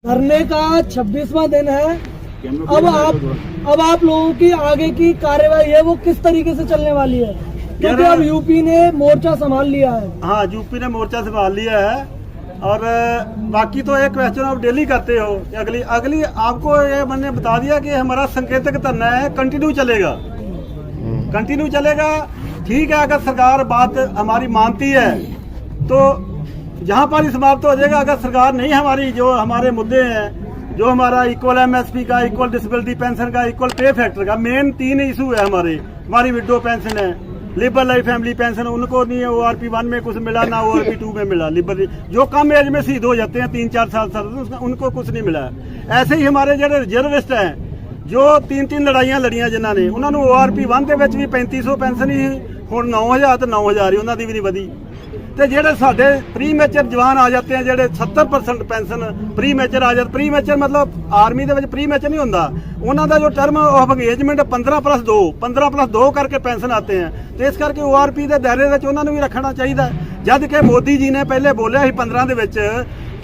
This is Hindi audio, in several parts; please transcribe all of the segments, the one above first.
धरने का 26वां दिन है। अब आप लोगों की आगे की कार्यवाही है वो किस तरीके से चलने वाली है, क्योंकि अब यूपी ने मोर्चा संभाल लिया है। हाँ, यूपी ने मोर्चा संभाल लिया है और बाकी तो एक क्वेश्चन आप डेली करते हो। अगली आपको ये मैंने बता दिया कि हमारा संकेतक धरना है, कंटिन्यू चलेगा। ठीक है, अगर सरकार बात हमारी मानती है तो जहाँ पर ही समाप्त हो जाएगा। अगर सरकार नहीं हमारी जो हमारे मुद्दे हैं, जो हमारा इक्वल एमएसपी का, इक्वल डिसेबिलिटी पेंशन का, इक्वल पे फैक्टर का, मेन 3 इशू है हमारी विडो पेंशन है, लिबरल लाइफ फैमिली पेंशन, उनको नहीं है ORP 1 में कुछ मिला ना ORP 2 में मिला। लिबरल जो कम एज में शहीद हो जाते हैं 3-4 साल उनको कुछ नहीं मिला। ऐसे ही हमारे जो रिजर्विस्ट हैं जो 3-3 लड़ाइयां लड़ियां जिन्होंने, उन्होंने ORP 1 ਦੇ ਵਿੱਚ ਵੀ 3500 ਪੈਨਸ਼ਨ ਹੀ, ਹੁਣ 9000 ਤੇ 9000 ਹੀ ਉਹਨਾਂ ਦੀ ਵੀ ਨਹੀਂ ਵਧੀ। ਤੇ ਜਿਹੜੇ ਸਾਡੇ ਪ੍ਰੀ ਮੈਚਰ ਜਵਾਨ ਆ ਜਾਂਦੇ ਆ, ਜਿਹੜੇ 70% ਪੈਨਸ਼ਨ ਪ੍ਰੀ ਮੈਚਰ ਆ ਜਾਂਦੇ। ਪ੍ਰੀ ਮੈਚਰ ਮਤਲਬ ਆਰਮੀ ਦੇ ਵਿੱਚ ਪ੍ਰੀ ਮੈਚਰ ਨਹੀਂ ਹੁੰਦਾ, ਉਹਨਾਂ ਦਾ ਜੋ ਟਰਮ ਆਫ ਇੰਗੇਜਮੈਂਟ 15+2 ਕਰਕੇ ਪੈਨਸ਼ਨ ਆते हैं। ਤੇ ਇਸ ਕਰਕੇ ORP ਦੇ ਦਾਇਰੇ ਵਿੱਚ ਉਹਨਾਂ ਨੂੰ ਵੀ ਰੱਖਣਾ ਚਾਹੀਦਾ। ਜਦ ਕਿ ਮੋਦੀ ਜੀ ਨੇ ਪਹਿਲੇ ਬੋਲਿਆ ਸੀ 15 ਦੇ ਵਿੱਚ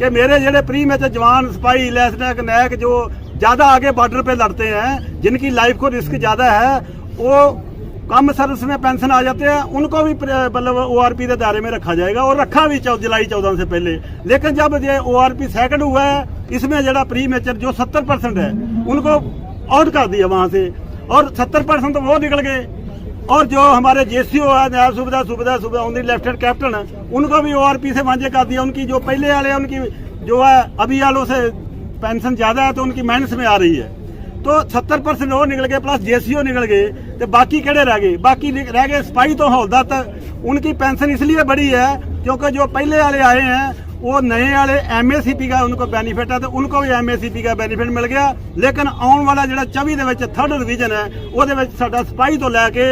कि मेरे जेडे प्री मैचर जवान, सिपाही, लेफ्टिनेंट, नैक जो ज़्यादा आगे बॉर्डर पे लड़ते हैं, जिनकी लाइफ को रिस्क ज़्यादा है, वो कम सर्विस में पेंशन आ जाते हैं, उनको भी मतलब ORP के दायरे में रखा जाएगा और रखा भी जुलाई 14 से पहले। लेकिन जब ये ORP सेकंड हुआ है, इसमें जरा प्री मैचर जो 70% है उनको आउट कर दिया वहाँ से, और 70% तो वो निकल गए। और जो हमारे JCO है, नायब सूबेदार उनकी लेफ्टिनेंट कैप्टन है, उनको भी ORP से वांझे कर दिया। उनकी जो पहले वाले उनकी जो है अभी वालों से पेंशन ज़्यादा है तो उनकी माइनस में आ रही है। तो 70% वो निकल गए, प्लस JCO निकल गए, तो बाकी केड़े रह गए? बाकी रह गए सिपाही तो हौलदार तक। उनकी पेंशन इसलिए बढ़ी है क्योंकि जो पहले वाले आए हैं वो नए वाले MACP का उनको बेनीफिट है, तो उनको भी MACP का बेनीफिट मिल गया। लेकिन आने वाला जो 24 थर्ड रिवीजन है वो साडा सिपाही तो लैके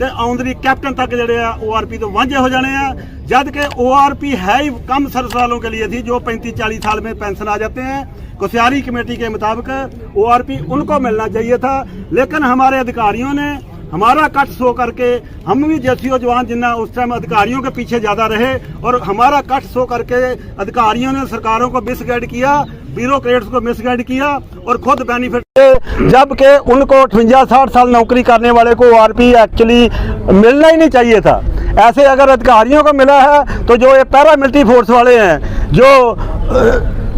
ते आउंदरी कैप्टन तक जो ORP तो वांझे हो जाने हैं। जब कि ORP है ही कम सर्विस वालों के लिए थी, जो 35-40 साल में पेंशन आ जाते हैं। कुसियारी कमेटी के मुताबिक ORP उनको मिलना चाहिए था, लेकिन हमारे अधिकारियों ने हमारा कट शो करके, हम भी JCO जवान जिन्ना उस टाइम अधिकारियों के पीछे ज़्यादा रहे, और हमारा कट शो करके अधिकारियों ने सरकारों को मिसगाइड किया, ब्यूरोक्रेट्स को मिसगाइड किया और खुद बेनिफिट, जबकि उनको 58-60 साल नौकरी करने वाले को ORP एक्चुअली मिलना ही नहीं चाहिए था। ऐसे अगर अधिकारियों को मिला है तो जो ये पैरामिलिट्री फोर्स वाले हैं, जो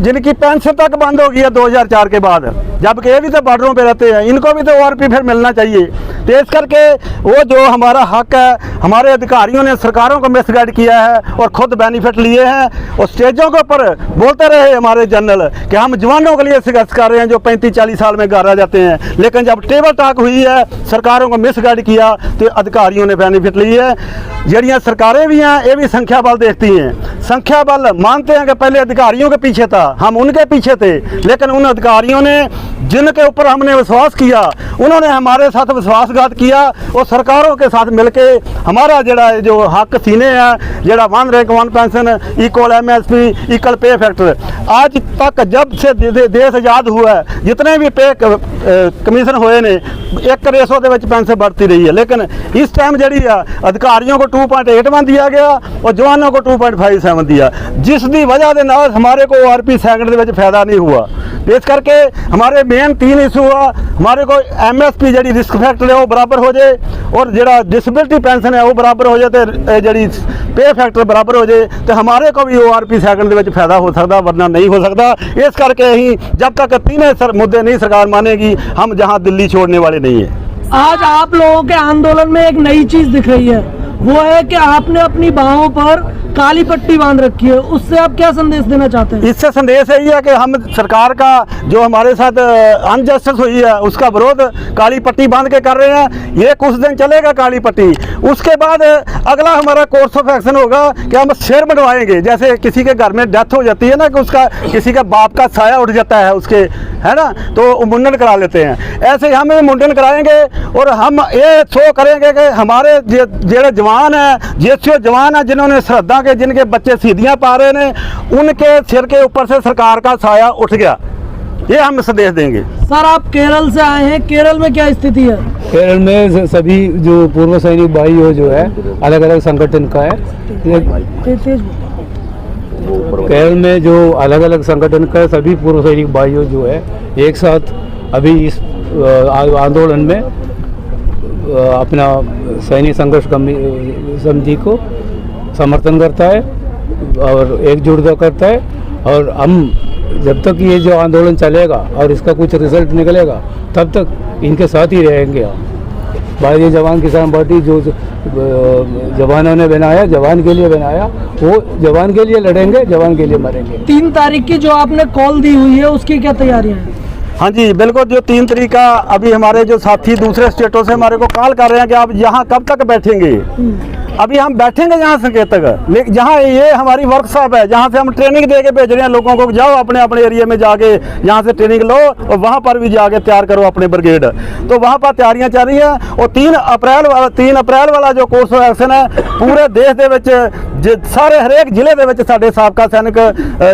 जिनकी पेंशन तक बंद हो गई है 2004 के बाद, जबकि ये भी तो बॉर्डरों पे रहते हैं, इनको भी तो ORP फिर मिलना चाहिए। तो इस करके वो जो हमारा हक है, हमारे अधिकारियों ने सरकारों को मिसगाइड किया है और खुद बेनिफिट लिए हैं। और स्टेजों के ऊपर बोलते रहे हमारे जनरल कि हम जवानों के लिए संघर्ष कर रहे हैं जो 35-40 साल में घर आ जाते हैं, लेकिन जब टेबल टॉक हुई है, सरकारों को मिसगाइड किया, तो अधिकारियों ने बेनिफिट लिए है। जड़ियाँ सरकारें भी हैं, ये भी संख्या बल देखती हैं। संख्या बल मानते हैं कि पहले अधिकारियों के पीछे था, हम उनके पीछे थे, लेकिन उन अधिकारियों ने जिनके ऊपर हमने विश्वास किया, उन्होंने हमारे साथ विश्वासघात किया और सरकारों के साथ मिलके हमारा जो हक सीने है, जरा 1 rank 1 pension, equal MSP, equal pay factor, आज तक जब से देश आज़ाद हुआ है, जितने भी पे कमीशन हुए ने 1 रेशो के पेंशन बढ़ती रही है। लेकिन इस टाइम जी अधिकारियों को 2.81 दिया गया और जवानों को 2.57 दिया, जिसकी वजह से नाल हमारे को ORP सेकंड के फायदा नहीं हुआ। इस करके हमारे मेन 3 इशू हुआ, हमारे को MSP जी रिस्क फैक्टर है वो बराबर हो जाए, और जरा डिसेबिलिटी पेंशन है वो बराबर हो जाए, तो जी पे फैक्टर बराबर हो जाए, तो हमारे को भी ORP सेकंड के फायदा हो सकता, वरना नहीं हो सकता। इस करके ही जब तक 3 मुद्दे नहीं सरकार मानेगी, हम जहां दिल्ली छोड़ने वाले नहीं है। आज आप लोगों के आंदोलन में एक नई चीज दिख रही है, वो है कि आपने अपनी बाहों पर काली पट्टी बांध रखी है। उससे आप क्या संदेश देना चाहते हैं? इससे संदेश यही है कि हम सरकार का जो हमारे साथ अनजस्टिस हुई है उसका विरोध काली पट्टी बांध के कर रहे हैं। ये कुछ दिन चलेगा काली पट्टी, उसके बाद अगला हमारा कोर्स ऑफ एक्शन होगा कि हम सिर बनवाएंगे। जैसे किसी के घर में डेथ हो जाती है ना, कि उसका किसी का बाप का साया उठ जाता है उसके, है ना, तो मुंडन करा लेते हैं। ऐसे हम मुंडन कराएंगे और हम ये शो करेंगे कि हमारे जो जवान हैं, JCO जवान हैं, जिन्होंने श्रद्धा के, जिनके बच्चे शहीदियां पा रहे हैं, उनके सिर के ऊपर से सरकार का साया उठ गया, ये हम संदेश देंगे। सर, आप केरल से आए हैं, केरल में क्या स्थिति है? केरल में सभी जो पूर्व सैनिक भाई जो है अलग अलग संगठन का है, केरल में जो अलग अलग संगठन का सभी पूर्व सैनिक भाइयों जो है एक साथ अभी इस आंदोलन में अपना सैनिक संघर्ष समिति को समर्थन करता है और एकजुट करता है। और हम जब तक ये जो आंदोलन चलेगा और इसका कुछ रिजल्ट निकलेगा तब तक इनके साथ ही रहेंगे हम। भारतीय जवान किसान पार्टी जो जवानों ने बनाया, जवान के लिए बनाया, वो जवान के लिए लड़ेंगे, जवान के लिए मरेंगे। 3 तारीख की जो आपने कॉल दी हुई है उसकी क्या तैयारियां हैं? हाँ जी बिल्कुल, जो 3 तारीख का अभी हमारे जो साथी दूसरे स्टेटों से हमारे को कॉल कर रहे हैं कि आप यहाँ कब तक बैठेंगे। अभी हम बैठेंगे जहाँ संकेतक, लेकिन जहाँ ये हमारी वर्कशॉप है जहाँ से हम ट्रेनिंग दे के भेज रहे हैं लोगों को, जाओ अपने अपने एरिया में जाके यहाँ से ट्रेनिंग लो और वहाँ पर भी जाके तैयार करो अपने ब्रिगेड। तो वहाँ पर तैयारियां चल रही हैं। और 3 अप्रैल वाला जो कोर्स ऑफ एक्शन है पूरे देश ਦੇ ਵਿੱਚ ਸਾਰੇ ਹਰੇਕ ਜ਼ਿਲ੍ਹੇ ਦੇ ਵਿੱਚ ਸਾਡੇ ਸਾਬਕਾ ਸੈਨਿਕ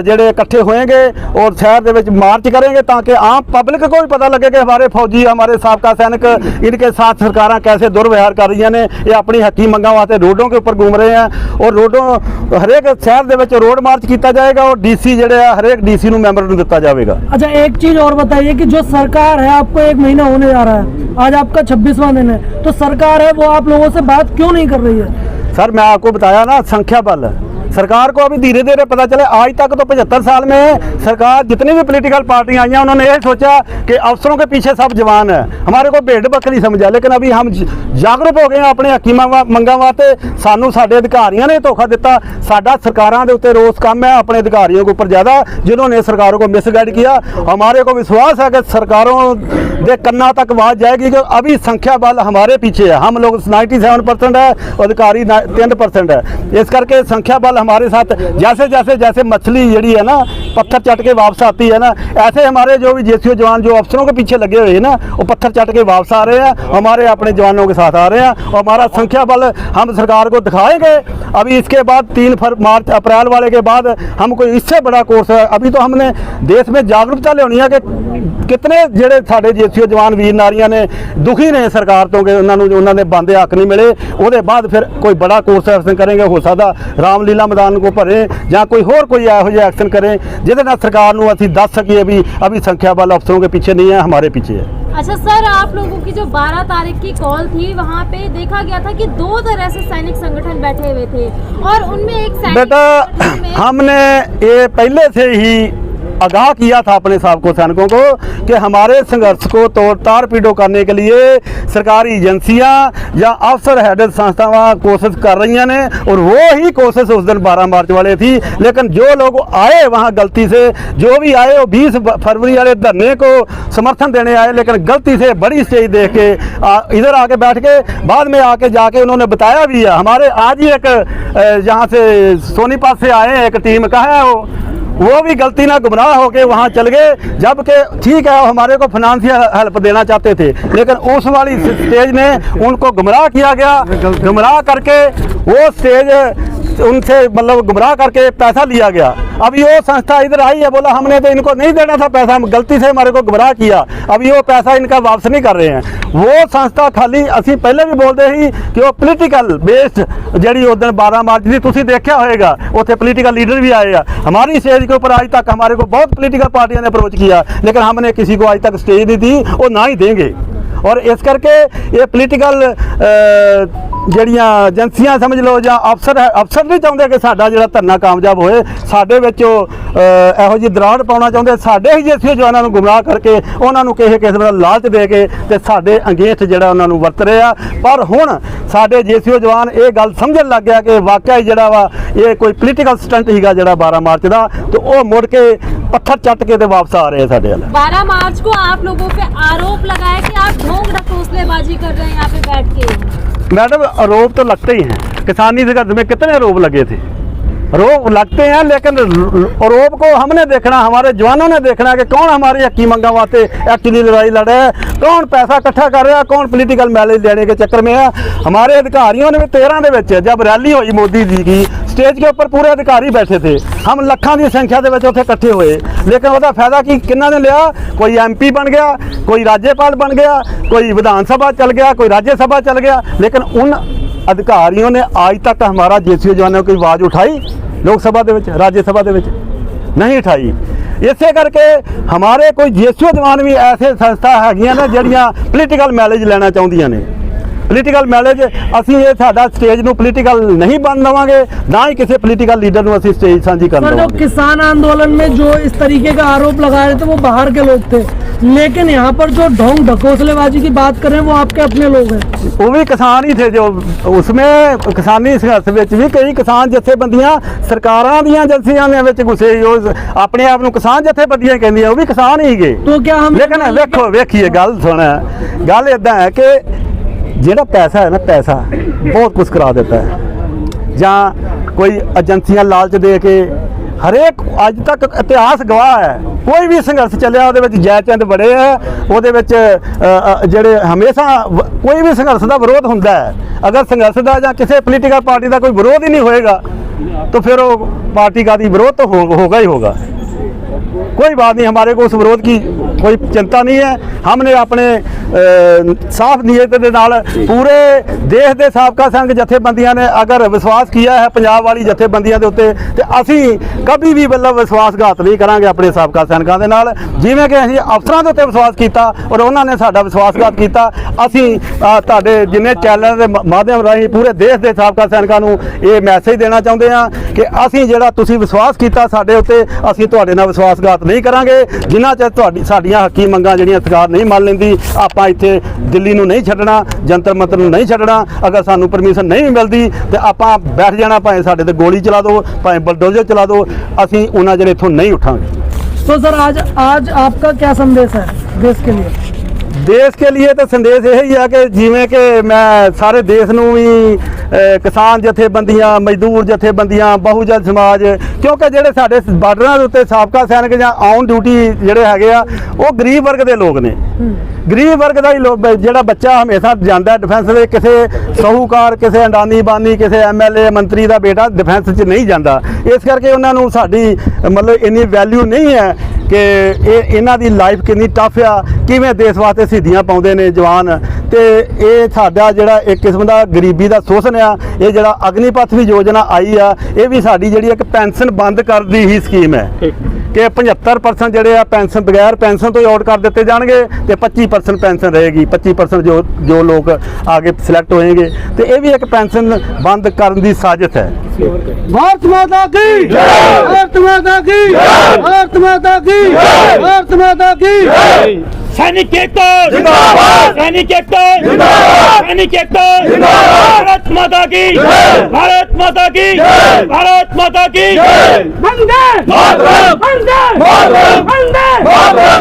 ਜਿਹੜੇ ਇਕੱਠੇ ਹੋएंगे और शहर ਦੇ ਵਿੱਚ मार्च करेंगे ताकि आम पब्लिक को भी पता लगे कि हमारे फौजी, हमारे साबका सैनिक, इनके साथ सरकारें कैसे दुर्व्यवहार कर रही ने। ये अपनी हकी मंगा वास्ते रोडों के ऊपर घूम रहे हैं और रोडों हरेक शहर ਦੇ ਵਿੱਚ रोड मार्च किया जाएगा और डीसी ਜਿਹੜੇ ਆ हरेक डीसी ਨੂੰ ਮੈਂਬਰ ਨੂੰ ਦਿੱਤਾ ਜਾਵੇਗਾ। अच्छा, एक चीज और बताइए कि जो सरकार है, आपको 1 महीना होने जा रहा है, आज आपका 26वां दिन है, तो सरकार है वो आप लोगों से बात क्यों नहीं कर रही है? सर मैं आपको बताया ना, संख्या बल। सरकार को अभी धीरे धीरे पता चले। आज तक तो 75 साल में सरकार जितनी भी पॉलिटिकल पार्टियां आई हैं उन्होंने यही सोचा कि अफसरों के पीछे सब जवान है, हमारे को भेड़ बकरी समझा। लेकिन अभी हम जागरूक हो गए हैं अपने हकी मंगा वास्ते। सानू साडे अधिकारियों ने धोखा दिता। साडा सरकारों के उत्ते रोस कम है अपने अधिकारियों के ऊपर ज़्यादा, जिन्होंने सरकारों को मिसगाइड किया। हमारे को विश्वास है कि सरकारों के कन्ना तक आवाज़ जाएगी कि अभी संख्या बल हमारे पीछे है। हम लोग 97% है, अधिकारी 3% है। इस करके संख्या बल हमारे साथ, जैसे मछली जड़ी है ना पत्थर चट के वापस आती है ना, ऐसे हमारे जो भी जेसीओ जवान जो अफसरों के पीछे लगे हुए हैं ना, वो पत्थर चट के वापस आ रहे हैं, हमारे अपने जवानों के साथ आ रहे हैं। और हमारा संख्या बल हम सरकार को दिखाएंगे। अभी इसके बाद 3 अप्रैल वाले के बाद हम कोई इससे बड़ा कोर्स है। अभी तो हमने देश में जागरूकता लियानी है कि कितने ਜਿਹੜੇ ਸਾਡੇ जेसीओ जवान वीर नारियां ने दुखी ने सरकार तो कि उन्होंने बंदे हक नहीं मिले। ਉਹਦੇ बाद फिर कोई बड़ा कोर्स एक्शन करेंगे, हो सकता रामलीला मैदान को भरे ਜਾਂ कोई होर कोई ਇਹੋ ਜਿਹਾ एक्शन करें ਜਿਹਦੇ ਨਾਲ सरकार ਨੂੰ ਅਸੀਂ ਦੱਸ ਸਕੀਏ भी अभी संख्या बल अफसरों के पीछे नहीं है, हमारे पीछे है। अच्छा सर, आप लोगों की जो 12 तारीख की कॉल थी वहाँ पे देखा गया था कि 2 तरह से सैनिक संगठन बैठे हुए थे और उनमें एक सैनिक बेटा हमने ये पहले से ही आगाह किया था अपने साबको सैनिकों को कि हमारे संघर्ष को तार पीड़ो करने के लिए सरकारी एजेंसियां या अफसर हेडेड संस्थाएं कोशिश कर रही ने और वो ही कोशिश उस दिन 12 मार्च वाले थी। लेकिन जो लोग आए वहां गलती से, जो भी आए वो 20 फरवरी वाले धरने को समर्थन देने आए, लेकिन गलती से बड़ी स्टेज देख के इधर आके बैठ के बाद में आके जाके उन्होंने बताया भी है। हमारे आज ही एक यहाँ से सोनीपत से आए एक टीम का है, वो भी गलती ना गुमराह होके वहाँ चल गए, जबकि ठीक है हमारे को फाइनेंशियल हेल्प देना चाहते थे, लेकिन उस वाली स्टेज में उनको गुमराह किया गया। गुमराह करके वो स्टेज उनसे मतलब गुमराह करके पैसा लिया गया। अभी वो संस्था इधर आई है, बोला हमने तो इनको नहीं देना था पैसा, गलती से हमारे को गुमराह किया, अभी वो पैसा इनका वापस नहीं कर रहे हैं। वो संस्था खाली असी पहले भी बोलते ही कि वो पोलिटिकल बेस्ड जी उस दिन 12 मार्च की तुम देखा होगा, उत्थे पोलिटिकल लीडर भी आए हैं। हमारी स्टेज के ऊपर आज तक हमारे को बहुत पोलिटिकल पार्टियों ने अप्रोच किया, लेकिन हमने किसी को आज तक स्टेज नहीं दी और ना ही देंगे। और इस करके ये पोलिटिकल जड़ियाँ एजेंसियां समझ लो या अफसर नहीं चाहते कि साडा जिहड़ा धरना कामयाब होए, साडे विच ਇਹੋ जी दराड़ पाउणा चाहते, साडे ही जेसीओ जवानों को गुमराह करके उन्होंने किसी किस्म का लालच दे के ते साडे अंगेठ जिहड़ा उन्होंने वरत रहे आ। पर हुण साडे जेसीओ जवान ये गल समझण लग गया कि वाकई जिहड़ा वा ये कोई पोलिटिकल स्टंट हीगा जिहड़ा 12 मार्च का, तो वो मुड़ के पत्थर चट के ते वापस आ रहे हैं साडे वाल। 12 मार्च को आप लोगों पे आरोप लगाया कि आप ढोंग ढकोसलेबाजी कर रहे हैं यहाँ पे बैठ के। मैडम आरोप तो लगते ही हैं, किसानी संघर्ष में कितने आरोप लगे थे, आरोप लगते हैं, लेकिन आरोप को हमने देखना, हमारे जवानों ने देखना कि कौन हमारी हकी मंगा वास्ते एक्चुअली लड़ाई लड़ रहा है, कौन पैसा इकट्ठा कर रहा है, कौन पोलिटिकल मैलेज लेने के चक्कर में है। हमारे अधिकारियों ने भी 13 ਦੇ ਵਿੱਚ जब रैली हुई मोदी जी की, स्टेज के ऊपर पूरे अधिकारी बैठे थे, हम ਲੱਖਾਂ की संख्या के उत्थे इकट्ठे हुए, लेकिन उसका फायदा की किन्ना ने लिया? कोई MP बन गया, कोई राज्यपाल बन गया, कोई विधान सभा चल गया, कोई राज्य सभा चल गया, लेकिन उन अधिकारियों ने आज तक हमारा जेसीओ जवानों की आवाज़ उठाई लोक सभा दे विच, राज्य सभा दे विच नहीं उठाई। इसे करके हमारे कोई जेसो जवान भी ऐसे संस्था हैगियां ने जिहड़ियां पोलीटिकल मैलेज लेना चाहुंदियां ने। पोलीटिकल मैलेज असीं ये साडा स्टेज नूं पोलीटिकल नहीं बन देवांगे, ना ही किसी पोलीटिकल लीडर नूं असीं स्टेज साझी कर सर, जो देवांगे। किसान आंदोलन में जो इस तरीके का आरोप लगा रहे थे वो बाहर के लोग थे, लेकिन यहाँ पर जो ढोंग ढकोसलेबाजी की बात कर रहे हैं वो आपके अपने लोग हैं। वो भी किसान ही थे, जो उसमें किसानी संघर्ष विच भी कई किसान जथेबंदियां सरकारां ਦੀਆਂ ਏਜੰਸੀਆਂ ਦੇ ਵਿੱਚ घुसे, जो अपने आप ਨੂੰ किसान जथेबंदियां ਕਹਿੰਦੀਆਂ, ਉਹ ਵੀ किसान ही गए। तो क्या हम लेकिन वेखो वेखिए गल सुन, गल इदां है कि ਜਿਹੜਾ पैसा है ना, पैसा बहुत कुछ करा देता है, ਜਾਂ कोई एजेंसियां लालच दे के हरेक अज तक इतिहास गवाह है कोई भी संघर्ष चलिया ਉਹਦੇ ਵਿੱਚ ਜੈਚੰਦ बड़े है, ਉਹਦੇ ਵਿੱਚ ਜਿਹੜੇ हमेशा कोई भी संघर्ष का विरोध ਹੁੰਦਾ है। अगर संघर्ष का ਜਾਂ ਕਿਸੇ पोलीटिकल पार्टी का कोई विरोध ही नहीं होएगा तो फिर वो पार्टी का विरोध तो होगा ही होगा। कोई बात नहीं, हमारे को उस विरोध की कोई चिंता नहीं है। हमने अपने साफ नीयत के नाल पूरे देश के साबका संघ जथेबंदियां ने अगर विश्वास किया है पंजाब वाली जथेबंदियां के उत्ते, तो असी कभी भी मतलब विश्वासघात नहीं करांगे अपने साबका सैनिकों के नाल। जिवें कि असीं अफसरां दे उत्ते विश्वास किया और उन्होंने साडा विश्वासघात किया, असीं तुहाडे जिन्ने चैनल के माध्यम राਹੀਂ पूरे देश के साबका सैनिकों नूं ये मैसेज देना चाहुंदे हां कि असीं जिहड़ा तुसीं विश्वास किया साडे उत्ते, असीं तुहाडे नाल विश्वासघात नहीं करांगे। जिन्ना चਿਰ ਤੁਹਾਡੀ ਸਾਡੀਆਂ ਹੱਕੀ ਮੰਗਾਂ ਜਿਹੜੀਆਂ ਸਰਕਾਰ ਨਹੀਂ ਮੰਨ ਲੈਂਦੀ, ਆਪਾਂ ਇੱਥੇ ਦਿੱਲੀ ਨੂੰ ਨਹੀਂ ਛੱਡਣਾ, ਜੰਤਰ ਮੰਤਰ ਨੂੰ ਨਹੀਂ ਛੱਡਣਾ। ਅਗਰ ਸਾਨੂੰ ਪਰਮਿਸ਼ਨ ਨਹੀਂ ਮਿਲਦੀ ਤੇ ਆਪਾਂ ਬੈਠ ਜਾਣਾ, ਭਾਵੇਂ ਸਾਡੇ ਤੇ ਗੋਲੀ ਚਲਾ ਦਿਓ, ਭਾਵੇਂ ਬਲਡੋਜ਼ਰ ਚਲਾ ਦਿਓ, ਅਸੀਂ ਉਹਨਾਂ ਜਿਹੜੇ ਇੱਥੋਂ ਨਹੀਂ ਉੱਠਾਂਗੇ। तो सर आज आपका क्या संदेश है देश के लिए? देश के लिए तो संदेश यही है कि जिवें कि मैं सारे देश नूं भी किसान जथेबंदियां, मजदूर जथेबंदियां, बहुजन समाज, क्योंकि ਜਿਹੜੇ ਸਾਡੇ ਬਾਰਡਰਾਂ ਦੇ ਉੱਤੇ ਸਾਬਕਾ ਸੈਨਿਕ ਜਾਂ ਔਨ ਡਿਊਟੀ ਜਿਹੜੇ ਹੈਗੇ ਆ, ਉਹ ਗਰੀਬ ਵਰਗ ਦੇ ਲੋਕ ਨੇ। ਗਰੀਬ ਵਰਗ ਦਾ ਹੀ ਲੋਕ, ਜਿਹੜਾ ਬੱਚਾ ਹਮੇਸ਼ਾ ਜਾਂਦਾ ਡਿਫੈਂਸ ਦੇ, ਕਿਸੇ ਸਾਹੂਕਾਰ, ਕਿਸੇ ਅੰਡਾਨੀ ਬਾਨੀ, ਕਿਸੇ ਐਮਐਲਏ ਮੰਤਰੀ ਦਾ ਬੇਟਾ ਡਿਫੈਂਸ 'ਚ ਨਹੀਂ ਜਾਂਦਾ। ਇਸ ਕਰਕੇ ਉਹਨਾਂ ਨੂੰ ਸਾਡੀ ਮਤਲਬ ਇੰਨੀ ਵੈਲਿਊ ਨਹੀਂ ਹੈ ਕਿ ਇਹਨਾਂ ਦੀ ਲਾਈਫ ਕਿੰਨੀ ਟਫ ਆ, ਕਿਵੇਂ ਦੇਸ਼ ਵਾਸਤੇ ਸ਼ਹੀਦੀਆਂ ਪਾਉਂਦੇ ਨੇ ਜਵਾਨ। ਤੇ ਇਹ ਸਾਡਾ ਜਿਹੜਾ ਇੱਕ ਕਿਸਮ ਦਾ ਗਰੀਬੀ ਦਾ ਸ਼ੋਸ਼ਣ ਆ। ਇਹ ਜਿਹੜਾ ਅਗਨੀਪਥ ਵੀ ਯੋਜਨਾ ਆਈ ਆ, ਇਹ ਵੀ ਸਾਡੀ ਜਿਹੜੀ ਇੱਕ ਪੈਨਸ਼ਨ ਬੰਦ ਕਰਨ ਦੀ ਹੀ ਸਕੀਮ ਹੈ ਕਿ 75% ਜਿਹੜੇ ਆ ਪੈਨਸ਼ਨ ਬਗੈਰ ਪੈਨਸ਼ਨ ਤੋਂ ਹੀ ਆਊਟ ਕਰ ਦਿੱਤੇ ਜਾਣਗੇ ਤੇ 25% ਪੈਨਸ਼ਨ ਰਹੇਗੀ। 25% ਜੋ ਲੋਕ ਆਗੇ ਸਿਲੈਕਟ ਹੋਏਗੇ, ਤੇ ਇਹ ਵੀ ਇੱਕ ਪੈਨਸ਼ਨ ਬੰਦ ਕਰਨ ਦੀ ਸਾਜ਼ਿਸ਼ ਹੈ। भारत माता की जय, भारत माता की जय, भारत माता की जय, भारत माता की जय। सैनिक एकता जिंदाबाद, सैनिक एकता जिंदाबाद, सैनिक एकता जिंदाबाद, भारत माता की जय, भारत माता की जय, भारत माता की जय। वंदे मातरम, वंदे मातरम, वंदे मातरम।